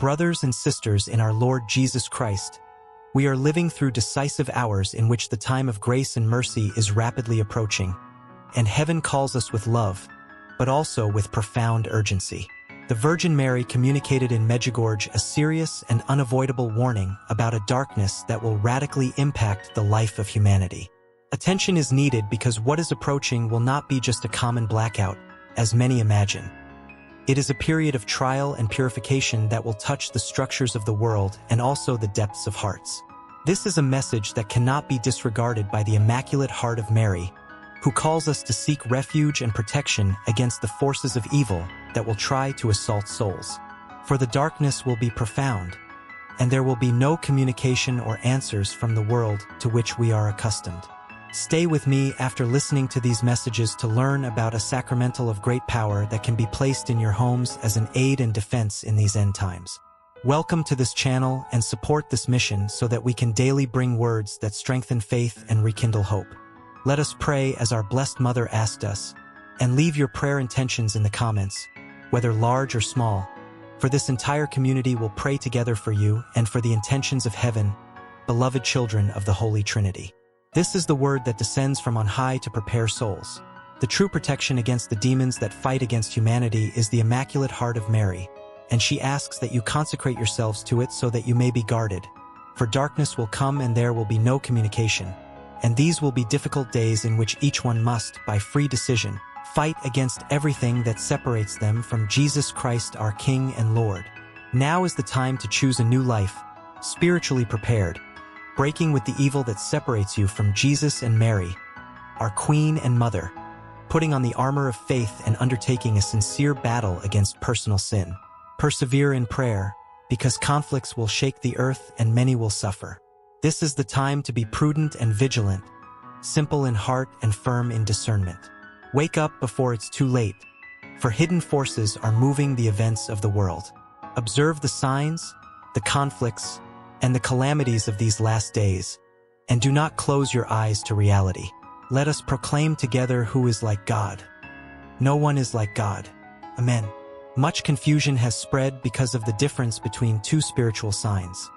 Brothers and sisters in our Lord Jesus Christ, we are living through decisive hours in which the time of grace and mercy is rapidly approaching, and heaven calls us with love, but also with profound urgency. The Virgin Mary communicated in Medjugorje a serious and unavoidable warning about a darkness that will radically impact the life of humanity. Attention is needed because what is approaching will not be just a common blackout, as many imagine. It is a period of trial and purification that will touch the structures of the world and also the depths of hearts. This is a message that cannot be disregarded by the Immaculate Heart of Mary, who calls us to seek refuge and protection against the forces of evil that will try to assault souls. For the darkness will be profound, and there will be no communication or answers from the world to which we are accustomed. Stay with me after listening to these messages to learn about a sacramental of great power that can be placed in your homes as an aid and defense in these end times. Welcome to this channel and support this mission so that we can daily bring words that strengthen faith and rekindle hope. Let us pray as our Blessed Mother asked us, and leave your prayer intentions in the comments, whether large or small, for this entire community will pray together for you and for the intentions of heaven, beloved children of the Holy Trinity. This is the word that descends from on high to prepare souls. The true protection against the demons that fight against humanity is the Immaculate Heart of Mary, and she asks that you consecrate yourselves to it so that you may be guarded. For darkness will come and there will be no communication, and these will be difficult days in which each one must, by free decision, fight against everything that separates them from Jesus Christ our King and Lord. Now is the time to choose a new life, spiritually prepared, breaking with the evil that separates you from Jesus and Mary, our Queen and Mother, putting on the armor of faith and undertaking a sincere battle against personal sin. Persevere in prayer, because conflicts will shake the earth and many will suffer. This is the time to be prudent and vigilant, simple in heart and firm in discernment. Wake up before it's too late, for hidden forces are moving the events of the world. Observe the signs, the conflicts, and the calamities of these last days, and do not close your eyes to reality. Let us proclaim together who is like God. No one is like God. Amen. Much confusion has spread because of the difference between two spiritual signs: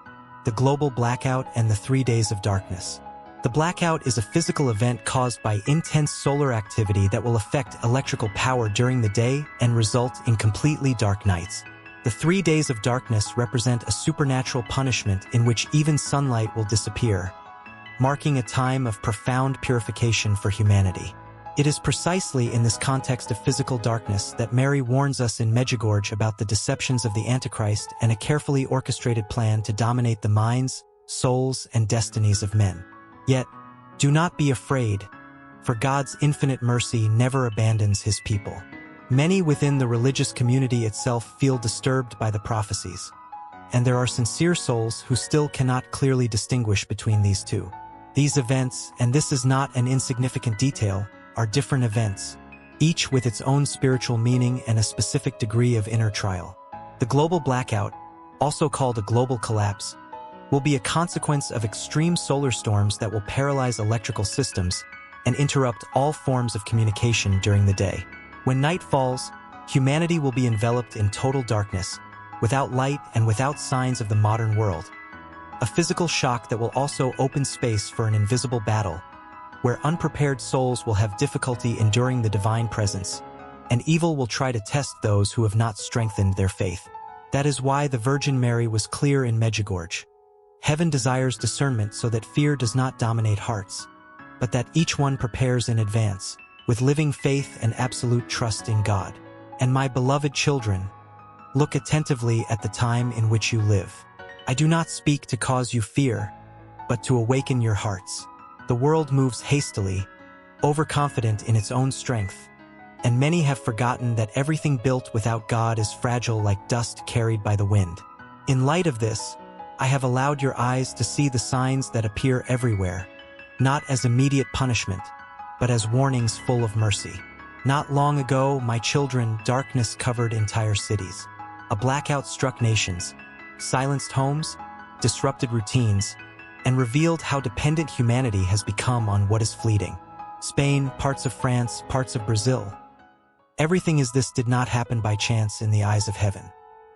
the global blackout and the 3 days of darkness. The blackout is a physical event caused by intense solar activity that will affect electrical power during the day and result in completely dark nights. The 3 days of darkness represent a supernatural punishment in which even sunlight will disappear, marking a time of profound purification for humanity. It is precisely in this context of physical darkness that Mary warns us in Medjugorje about the deceptions of the Antichrist and a carefully orchestrated plan to dominate the minds, souls, and destinies of men. Yet, do not be afraid, for God's infinite mercy never abandons his people. Many within the religious community itself feel disturbed by the prophecies, and there are sincere souls who still cannot clearly distinguish between these two. These events, and this is not an insignificant detail, are different events, each with its own spiritual meaning and a specific degree of inner trial. The global blackout, also called a global collapse, will be a consequence of extreme solar storms that will paralyze electrical systems and interrupt all forms of communication during the day. When night falls, humanity will be enveloped in total darkness, without light and without signs of the modern world. A physical shock that will also open space for an invisible battle, where unprepared souls will have difficulty enduring the divine presence, and evil will try to test those who have not strengthened their faith. That is why the Virgin Mary was clear in Medjugorje. Heaven desires discernment so that fear does not dominate hearts, but that each one prepares in advance, with living faith and absolute trust in God. And my beloved children, look attentively at the time in which you live. I do not speak to cause you fear, but to awaken your hearts. The world moves hastily, overconfident in its own strength, and many have forgotten that everything built without God is fragile like dust carried by the wind. In light of this, I have allowed your eyes to see the signs that appear everywhere, not as immediate punishment, but as warnings full of mercy. Not long ago, my children, darkness covered entire cities. A blackout struck nations, silenced homes, disrupted routines, and revealed how dependent humanity has become on what is fleeting. Spain, parts of France, parts of Brazil. Everything as this did not happen by chance in the eyes of heaven.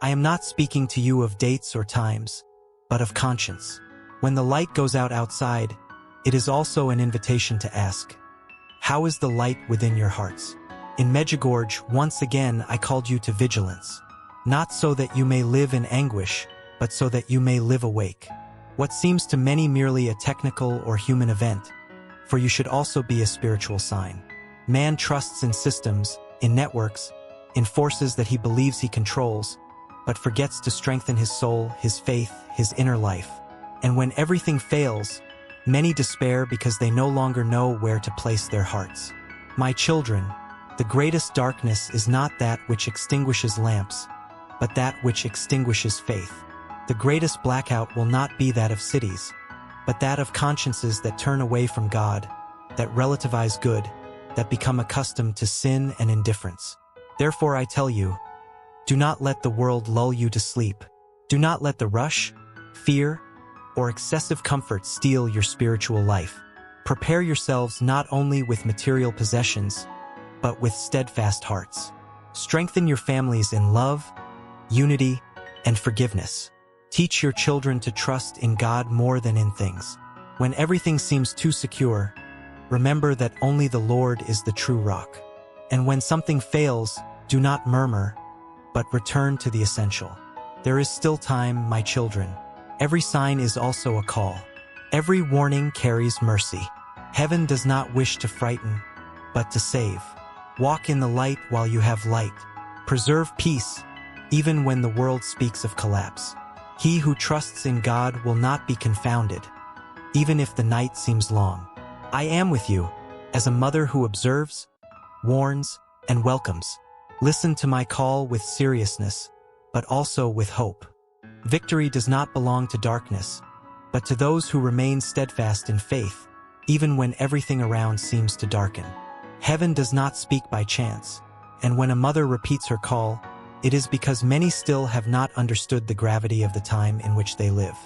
I am not speaking to you of dates or times, but of conscience. When the light goes out outside, it is also an invitation to ask, how is the light within your hearts? In Medjugorje, once again I called you to vigilance, not so that you may live in anguish, but so that you may live awake. What seems to many merely a technical or human event, for you should also be a spiritual sign. Man trusts in systems, in networks, in forces that he believes he controls, but forgets to strengthen his soul, his faith, his inner life. And when everything fails, many despair because they no longer know where to place their hearts. My children, the greatest darkness is not that which extinguishes lamps, but that which extinguishes faith. The greatest blackout will not be that of cities, but that of consciences that turn away from God, that relativize good, that become accustomed to sin and indifference. Therefore I tell you, do not let the world lull you to sleep. Do not let the rush, fear, or excessive comfort steal your spiritual life. Prepare yourselves not only with material possessions, but with steadfast hearts. Strengthen your families in love, unity, and forgiveness. Teach your children to trust in God more than in things. When everything seems too secure, remember that only the Lord is the true rock. And when something fails, do not murmur, but return to the essential. There is still time, my children. Every sign is also a call. Every warning carries mercy. Heaven does not wish to frighten, but to save. Walk in the light while you have light. Preserve peace, even when the world speaks of collapse. He who trusts in God will not be confounded, even if the night seems long. I am with you, as a mother who observes, warns, and welcomes. Listen to my call with seriousness, but also with hope. Victory does not belong to darkness, but to those who remain steadfast in faith, even when everything around seems to darken. Heaven does not speak by chance, and when a mother repeats her call, it is because many still have not understood the gravity of the time in which they live.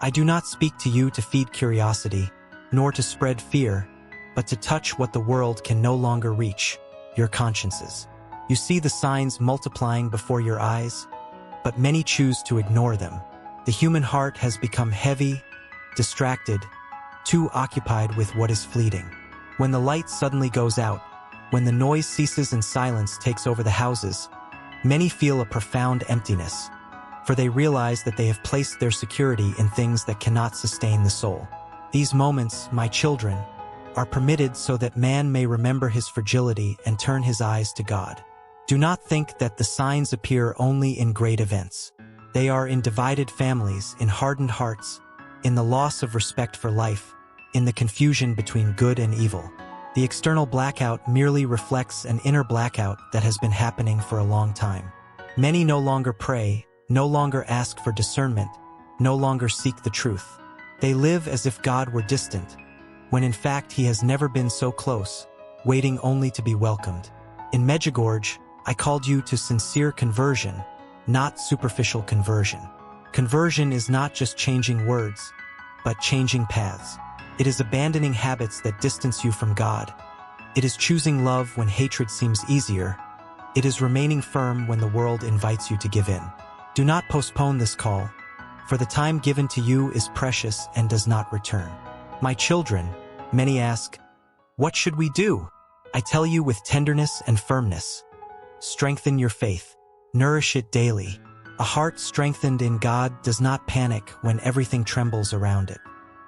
I do not speak to you to feed curiosity, nor to spread fear, but to touch what the world can no longer reach, your consciences. You see the signs multiplying before your eyes, but many choose to ignore them. The human heart has become heavy, distracted, too occupied with what is fleeting. When the light suddenly goes out, when the noise ceases and silence takes over the houses, many feel a profound emptiness, for they realize that they have placed their security in things that cannot sustain the soul. These moments, my children, are permitted so that man may remember his fragility and turn his eyes to God. Do not think that the signs appear only in great events. They are in divided families, in hardened hearts, in the loss of respect for life, in the confusion between good and evil. The external blackout merely reflects an inner blackout that has been happening for a long time. Many no longer pray, no longer ask for discernment, no longer seek the truth. They live as if God were distant, when in fact he has never been so close, waiting only to be welcomed. In Medjugorje, I called you to sincere conversion, not superficial conversion. Conversion is not just changing words, but changing paths. It is abandoning habits that distance you from God. It is choosing love when hatred seems easier. It is remaining firm when the world invites you to give in. Do not postpone this call, for the time given to you is precious and does not return. My children, many ask, what should we do? I tell you with tenderness and firmness. Strengthen your faith. Nourish it daily. A heart strengthened in God does not panic when everything trembles around it.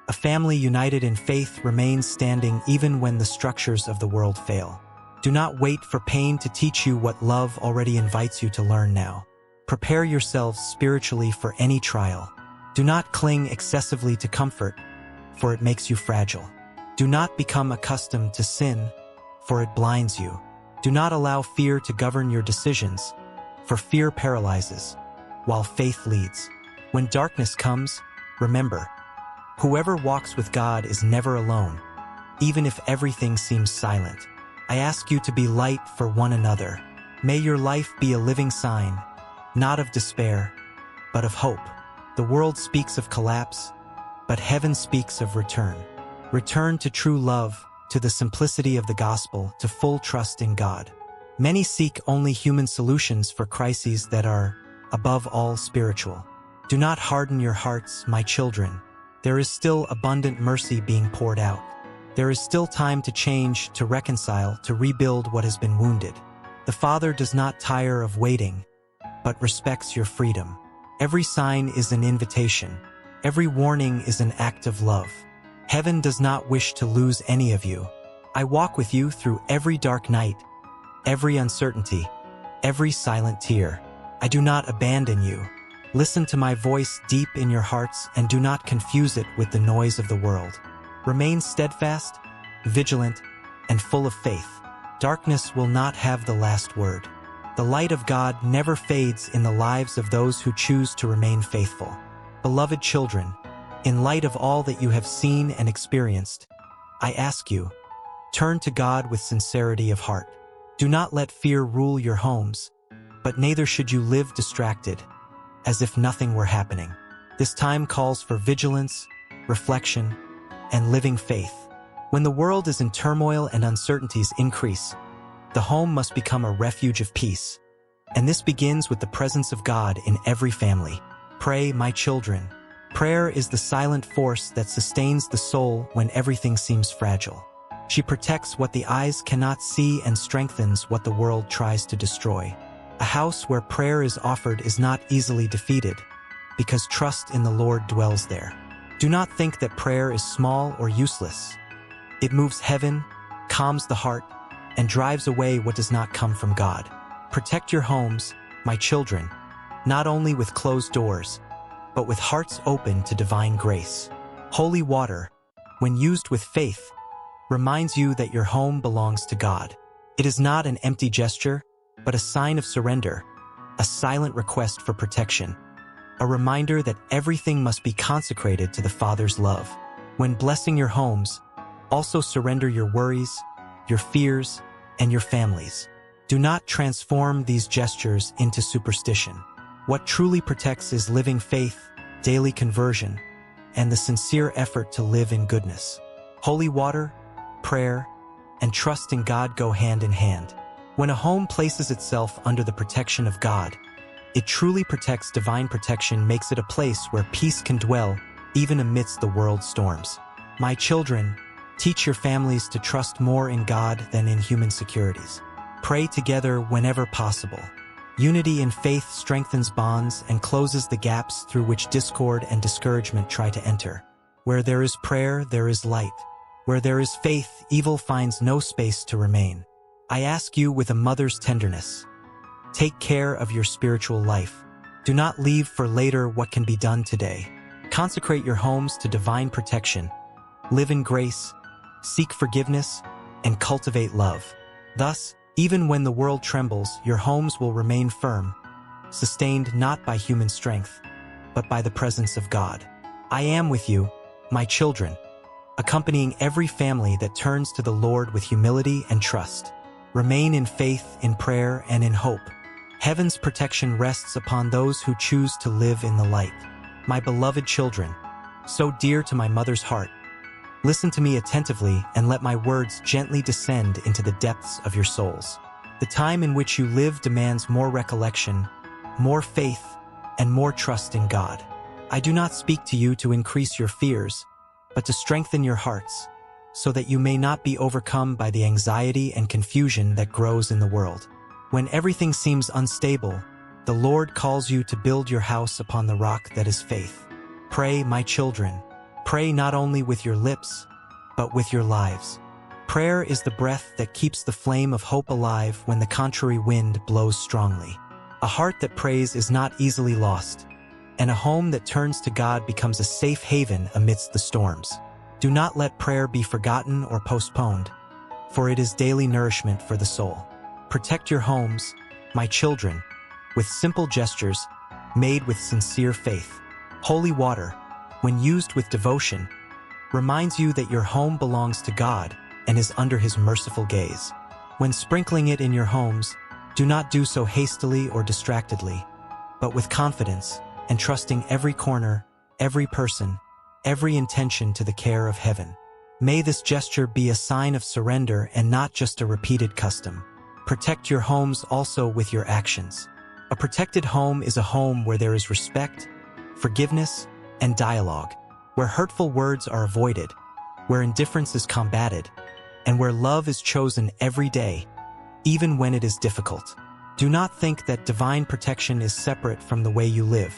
A family united in faith remains standing even when the structures of the world fail. Do not wait for pain to teach you what love already invites you to learn now. Prepare yourselves spiritually for any trial. Do not cling excessively to comfort, for it makes you fragile. Do not become accustomed to sin, for it blinds you. Do not allow fear to govern your decisions, for fear paralyzes, while faith leads. When darkness comes, remember, whoever walks with God is never alone, even if everything seems silent. I ask you to be light for one another. May your life be a living sign, not of despair, but of hope. The world speaks of collapse, but heaven speaks of return. Return to true love, to the simplicity of the gospel, to full trust in God. Many seek only human solutions for crises that are above all spiritual. Do not harden your hearts, my children. There is still abundant mercy being poured out. There is still time to change, to reconcile, to rebuild what has been wounded. The Father does not tire of waiting, but respects your freedom. Every sign is an invitation. Every warning is an act of love. Heaven does not wish to lose any of you. I walk with you through every dark night, every uncertainty, every silent tear. I do not abandon you. Listen to my voice deep in your hearts and do not confuse it with the noise of the world. Remain steadfast, vigilant, and full of faith. Darkness will not have the last word. The light of God never fades in the lives of those who choose to remain faithful. Beloved children, in light of all that you have seen and experienced, I ask you, turn to God with sincerity of heart. Do not let fear rule your homes, but neither should you live distracted, as if nothing were happening. This time calls for vigilance, reflection, and living faith. When the world is in turmoil and uncertainties increase, the home must become a refuge of peace. And this begins with the presence of God in every family. Pray, my children. Prayer is the silent force that sustains the soul when everything seems fragile. She protects what the eyes cannot see and strengthens what the world tries to destroy. A house where prayer is offered is not easily defeated, because trust in the Lord dwells there. Do not think that prayer is small or useless. It moves heaven, calms the heart, and drives away what does not come from God. Protect your homes, my children, not only with closed doors, but with hearts open to divine grace. Holy water, when used with faith, reminds you that your home belongs to God. It is not an empty gesture, but a sign of surrender, a silent request for protection, a reminder that everything must be consecrated to the Father's love. When blessing your homes, also surrender your worries, your fears, and your families. Do not transform these gestures into superstition. What truly protects is living faith, daily conversion, and the sincere effort to live in goodness. Holy water, prayer, and trust in God go hand in hand. When a home places itself under the protection of God, it truly protects. Divine protection makes it a place where peace can dwell even amidst the world's storms. My children, teach your families to trust more in God than in human securities. Pray together whenever possible. Unity in faith strengthens bonds and closes the gaps through which discord and discouragement try to enter. Where there is prayer, there is light. Where there is faith, evil finds no space to remain. I ask you with a mother's tenderness, take care of your spiritual life. Do not leave for later what can be done today. Consecrate your homes to divine protection. Live in grace, seek forgiveness, and cultivate love. Thus, even when the world trembles, your homes will remain firm, sustained not by human strength, but by the presence of God. I am with you, my children, accompanying every family that turns to the Lord with humility and trust. Remain in faith, in prayer, and in hope. Heaven's protection rests upon those who choose to live in the light. My beloved children, so dear to my mother's heart, listen to me attentively and let my words gently descend into the depths of your souls. The time in which you live demands more recollection, more faith, and more trust in God. I do not speak to you to increase your fears, but to strengthen your hearts, so that you may not be overcome by the anxiety and confusion that grows in the world. When everything seems unstable, the Lord calls you to build your house upon the rock that is faith. Pray, my children. Pray not only with your lips, but with your lives. Prayer is the breath that keeps the flame of hope alive when the contrary wind blows strongly. A heart that prays is not easily lost, and a home that turns to God becomes a safe haven amidst the storms. Do not let prayer be forgotten or postponed, for it is daily nourishment for the soul. Protect your homes, my children, with simple gestures made with sincere faith. Holy water, when used with devotion, reminds you that your home belongs to God and is under His merciful gaze. When sprinkling it in your homes, do not do so hastily or distractedly, but with confidence, entrusting every corner, every person, every intention to the care of heaven. May this gesture be a sign of surrender and not just a repeated custom. Protect your homes also with your actions. A protected home is a home where there is respect, forgiveness, and dialogue, where hurtful words are avoided, where indifference is combated, and where love is chosen every day, even when it is difficult. Do not think that divine protection is separate from the way you live.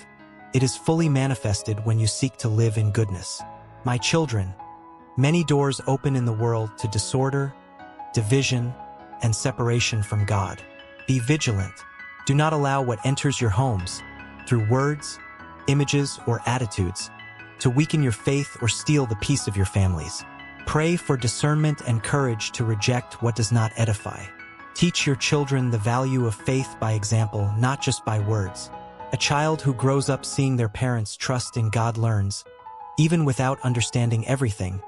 It is fully manifested when you seek to live in goodness. My children, many doors open in the world to disorder, division, and separation from God. Be vigilant. Do not allow what enters your homes, through words, images, or attitudes, to weaken your faith or steal the peace of your families. Pray for discernment and courage to reject what does not edify. Teach your children the value of faith by example, not just by words. A child who grows up seeing their parents trust in God learns, even without understanding everything,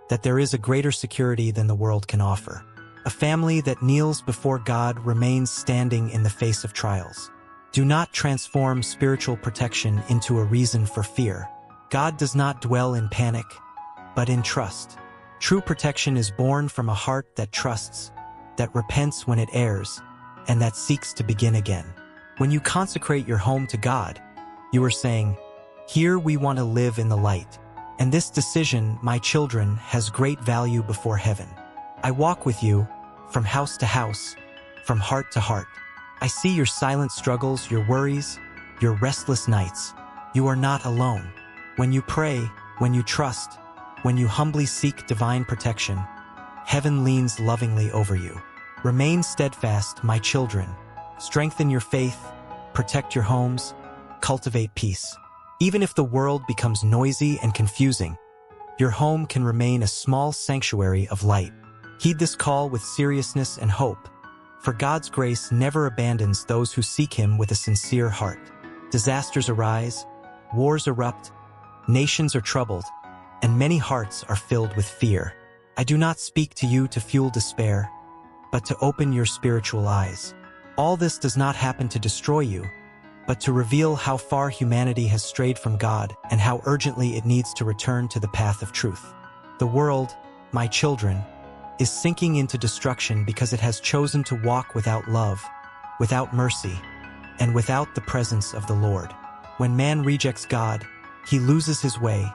that there is a greater security than the world can offer. A family that kneels before God remains standing in the face of trials. Do not transform spiritual protection into a reason for fear. God does not dwell in panic, but in trust. True protection is born from a heart that trusts, that repents when it errs, and that seeks to begin again. When you consecrate your home to God, you are saying, "Here we want to live in the light, and this decision, my children, has great value before heaven. I walk with you, from house to house, from heart to heart. I see your silent struggles, your worries, your restless nights. You are not alone. When you pray, when you trust, when you humbly seek divine protection, heaven leans lovingly over you. Remain steadfast, my children. Strengthen your faith, protect your homes, cultivate peace. Even if the world becomes noisy and confusing, your home can remain a small sanctuary of light. Heed this call with seriousness and hope, for God's grace never abandons those who seek Him with a sincere heart. Disasters arise, wars erupt, nations are troubled, and many hearts are filled with fear. I do not speak to you to fuel despair, but to open your spiritual eyes. All this does not happen to destroy you, but to reveal how far humanity has strayed from God and how urgently it needs to return to the path of truth. The world, my children, is sinking into destruction because it has chosen to walk without love, without mercy, and without the presence of the Lord. When man rejects God, he loses his way,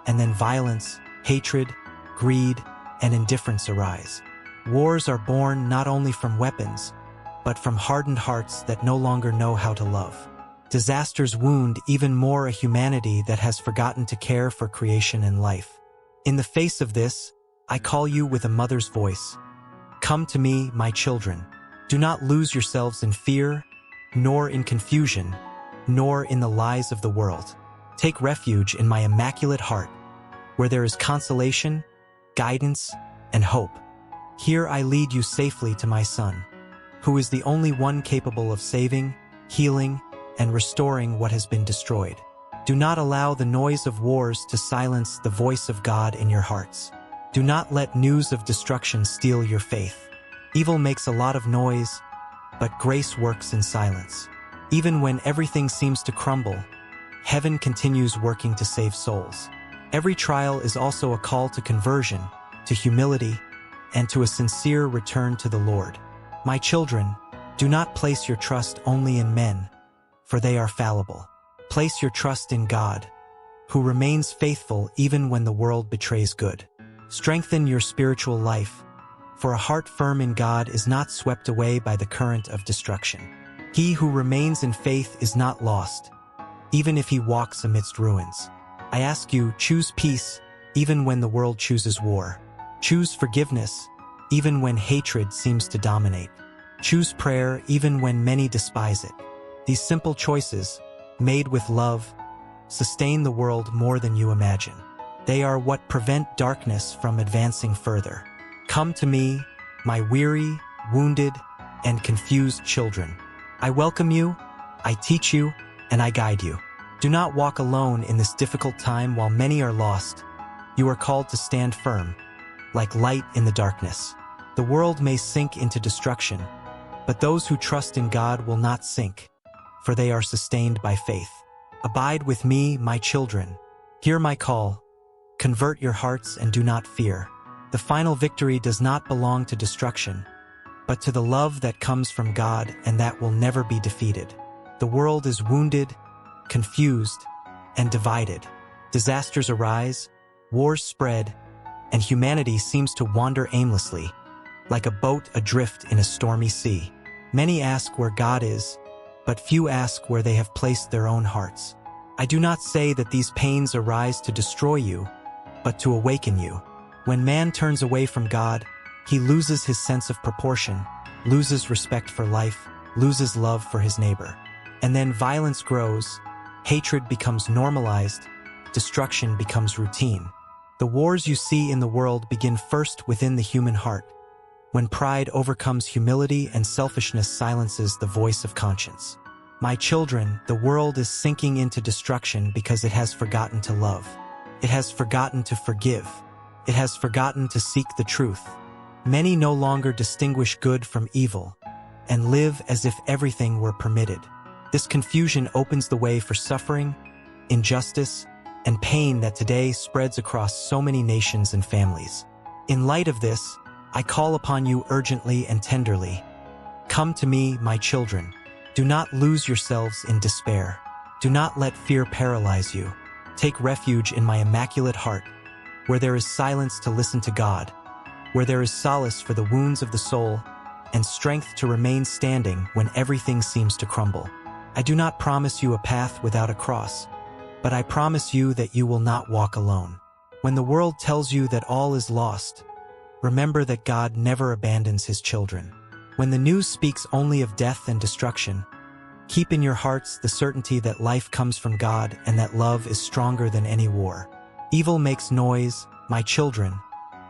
and then violence, hatred, greed, and indifference arise. Wars are born not only from weapons, but from hardened hearts that no longer know how to love. Disasters wound even more a humanity that has forgotten to care for creation and life. In the face of this, I call you with a mother's voice. Come to me, my children. Do not lose yourselves in fear, nor in confusion, nor in the lies of the world. Take refuge in my immaculate heart, where there is consolation, guidance, and hope. Here I lead you safely to my Son, who is the only one capable of saving, healing, and restoring what has been destroyed. Do not allow the noise of wars to silence the voice of God in your hearts. Do not let news of destruction steal your faith. Evil makes a lot of noise, but grace works in silence. Even when everything seems to crumble, heaven continues working to save souls. Every trial is also a call to conversion, to humility, and to a sincere return to the Lord. My children, do not place your trust only in men, for they are fallible. Place your trust in God, who remains faithful even when the world betrays good. Strengthen your spiritual life, for a heart firm in God is not swept away by the current of destruction. He who remains in faith is not lost, even if he walks amidst ruins. I ask you, choose peace, even when the world chooses war. Choose forgiveness, even when hatred seems to dominate. Choose prayer, even when many despise it. These simple choices, made with love, sustain the world more than you imagine. They are what prevent darkness from advancing further. Come to me, my weary, wounded, and confused children. I welcome you, I teach you, and I guide you. Do not walk alone in this difficult time while many are lost. You are called to stand firm, like light in the darkness. The world may sink into destruction, but those who trust in God will not sink, for they are sustained by faith. Abide with me, my children. Hear my call. Convert your hearts and do not fear. The final victory does not belong to destruction, but to the love that comes from God and that will never be defeated. The world is wounded, confused, and divided. Disasters arise, wars spread, and humanity seems to wander aimlessly, like a boat adrift in a stormy sea. Many ask where God is, but few ask where they have placed their own hearts. I do not say that these pains arise to destroy you, but to awaken you. When man turns away from God, he loses his sense of proportion, loses respect for life, loses love for his neighbor. And then violence grows, hatred becomes normalized, destruction becomes routine. The wars you see in the world begin first within the human heart, when pride overcomes humility and selfishness silences the voice of conscience. My children, the world is sinking into destruction because it has forgotten to love. It has forgotten to forgive. It has forgotten to seek the truth. Many no longer distinguish good from evil and live as if everything were permitted. This confusion opens the way for suffering, injustice, and pain that today spreads across so many nations and families. In light of this, I call upon you urgently and tenderly. Come to me, my children. Do not lose yourselves in despair. Do not let fear paralyze you. Take refuge in my immaculate heart, where there is silence to listen to God, where there is solace for the wounds of the soul, and strength to remain standing when everything seems to crumble. I do not promise you a path without a cross, but I promise you that you will not walk alone. When the world tells you that all is lost, remember that God never abandons his children. When the news speaks only of death and destruction, keep in your hearts the certainty that life comes from God and that love is stronger than any war. Evil makes noise, my children,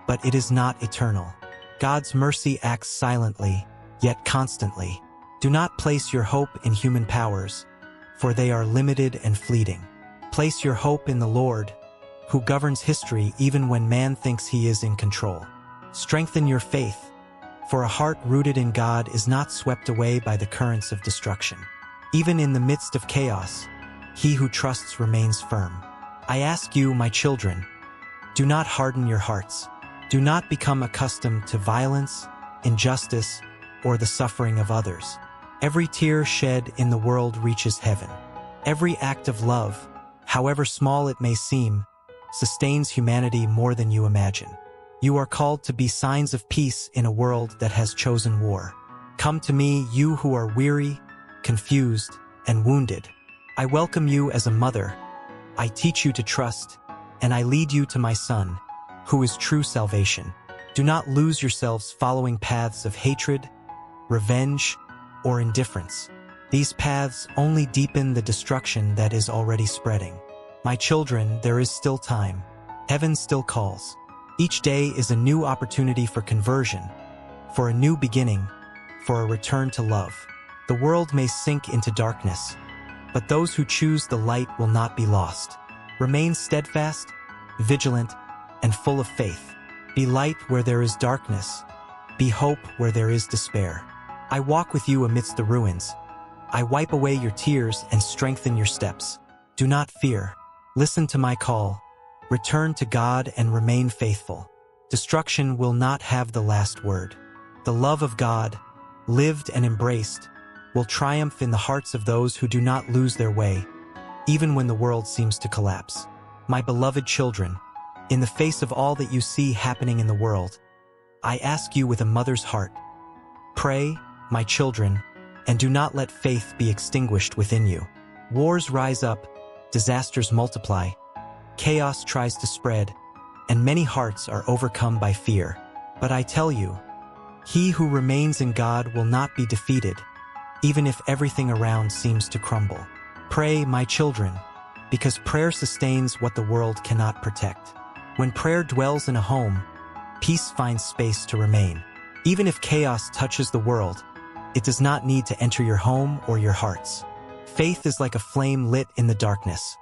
but it is not eternal. God's mercy acts silently, yet constantly. Do not place your hope in human powers, for they are limited and fleeting. Place your hope in the Lord, who governs history even when man thinks he is in control. Strengthen your faith, for a heart rooted in God is not swept away by the currents of destruction. Even in the midst of chaos, he who trusts remains firm. I ask you, my children, do not harden your hearts. Do not become accustomed to violence, injustice, or the suffering of others. Every tear shed in the world reaches heaven. Every act of love, however small it may seem, sustains humanity more than you imagine. You are called to be signs of peace in a world that has chosen war. Come to me, you who are weary, confused, and wounded. I welcome you as a mother. I teach you to trust, and I lead you to my Son, who is true salvation. Do not lose yourselves following paths of hatred, revenge, or indifference. These paths only deepen the destruction that is already spreading. My children, there is still time. Heaven still calls. Each day is a new opportunity for conversion, for a new beginning, for a return to love. The world may sink into darkness, but those who choose the light will not be lost. Remain steadfast, vigilant, and full of faith. Be light where there is darkness. Be hope where there is despair. I walk with you amidst the ruins. I wipe away your tears and strengthen your steps. Do not fear. Listen to my call. Return to God and remain faithful. Destruction will not have the last word. The love of God, lived and embraced, will triumph in the hearts of those who do not lose their way, even when the world seems to collapse. My beloved children, in the face of all that you see happening in the world, I ask you with a mother's heart, pray, my children, and do not let faith be extinguished within you. Wars rise up, disasters multiply, chaos tries to spread, and many hearts are overcome by fear. But I tell you, he who remains in God will not be defeated, even if everything around seems to crumble. Pray, my children, because prayer sustains what the world cannot protect. When prayer dwells in a home, peace finds space to remain. Even if chaos touches the world, it does not need to enter your home or your hearts. Faith is like a flame lit in the darkness.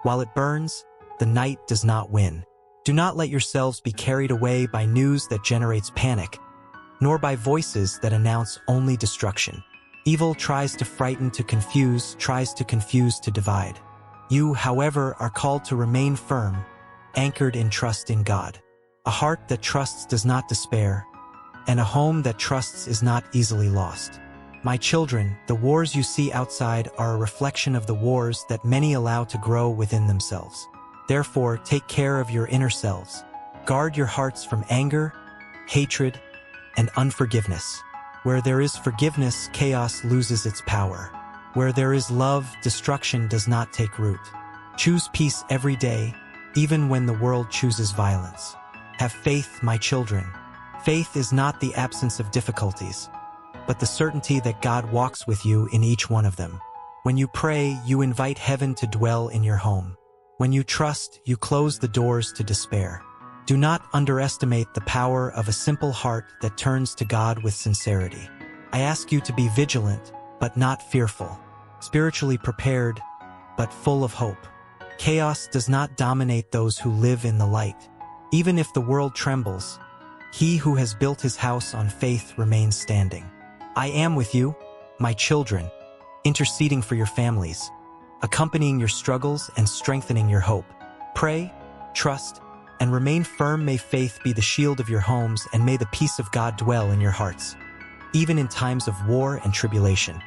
While it burns, the night does not win. Do not let yourselves be carried away by news that generates panic, nor by voices that announce only destruction. Evil tries to frighten, to confuse, tries to confuse, to divide. You, however, are called to remain firm, anchored in trust in God. A heart that trusts does not despair, and a home that trusts is not easily lost. My children, the wars you see outside are a reflection of the wars that many allow to grow within themselves. Therefore, take care of your inner selves. Guard your hearts from anger, hatred, and unforgiveness. Where there is forgiveness, chaos loses its power. Where there is love, destruction does not take root. Choose peace every day, even when the world chooses violence. Have faith, my children. Faith is not the absence of difficulties, but the certainty that God walks with you in each one of them. When you pray, you invite heaven to dwell in your home. When you trust, you close the doors to despair. Do not underestimate the power of a simple heart that turns to God with sincerity. I ask you to be vigilant, but not fearful, spiritually prepared, but full of hope. Chaos does not dominate those who live in the light. Even if the world trembles, he who has built his house on faith remains standing. I am with you, my children, interceding for your families, accompanying your struggles and strengthening your hope. Pray, trust, and remain firm. May faith be the shield of your homes, and may the peace of God dwell in your hearts, even in times of war and tribulation.